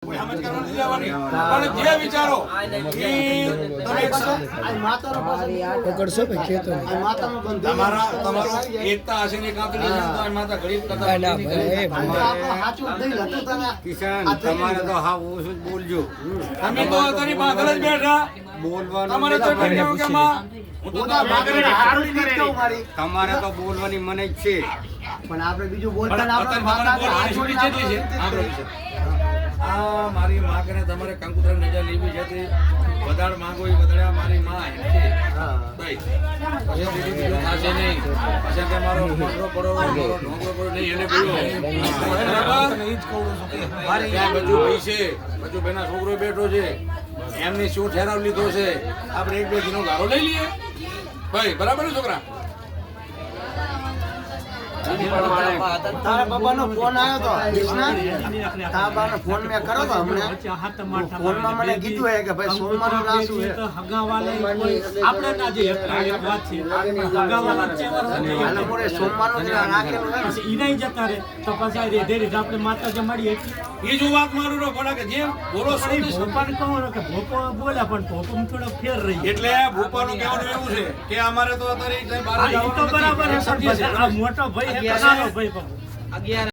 જે વિચારો તમારો એકતા હશે ને માતા ગરીબ કિસાન તમારે તો હા ઓછું જ બોલજો. અમે તો તારી પાછળ જ બેઠા બોલવાનું તમારે તો કેવું કે માં હું તો તમારે તો બોલવાની મને જ છે. પણ આપણે બીજું બોલતા ને આપણે માતા હાથ જોડીને આ મારી માં કરે તમારે કંકુતરા નજર લેવી છે તે વધારે માંગો એ વધારે મારી માં એમ છે. ભાઈ પછી બીજું બીજું થશે નહીં. પછી કે મારો મોટરો પડો મારો ઢોંગરો પડો નહીં એને બોલ્યો બરાબર એ જ કહું છું કે મારી ત્યાં બધું ભાઈ છે બધું બેના છોકરો બેઠો છે એમને શું ઠેરાવ લીધો છે આપણે એક બે દિનો ગાળો લઈ લઈએ ભાઈ બરાબર ને છોકરા. તારા બાબાનો ફોન આવ્યો તો કૃષ્ણ તારા બાબાનો ફોન મેં કર્યો તો હમણાં ફોનમાં મને કીધું હે કે ભાઈ સોમવારનું રાસુ છે આપણે ના જે એક વાત છે હગાવાલા હાલે મોરે સોમવારનું જે રાખેલું છે પછી ઈનાઈ જતા રહે તો પછી ધીરે આપણે માતા જમાડી એ જો વાત મારું રો ફોડા કે જે બોલો એટલી ભોપાને કહો કે ભોપો બોલ્યા પણ ભોપો થોડો ફેર રહી એટલે ભોપાનું કહેવાનું એવું છે કે અમારે તો અત્યારે બહાર તો બરાબર છે આ મોટો ભાઈ હે નાનો ભાઈ 11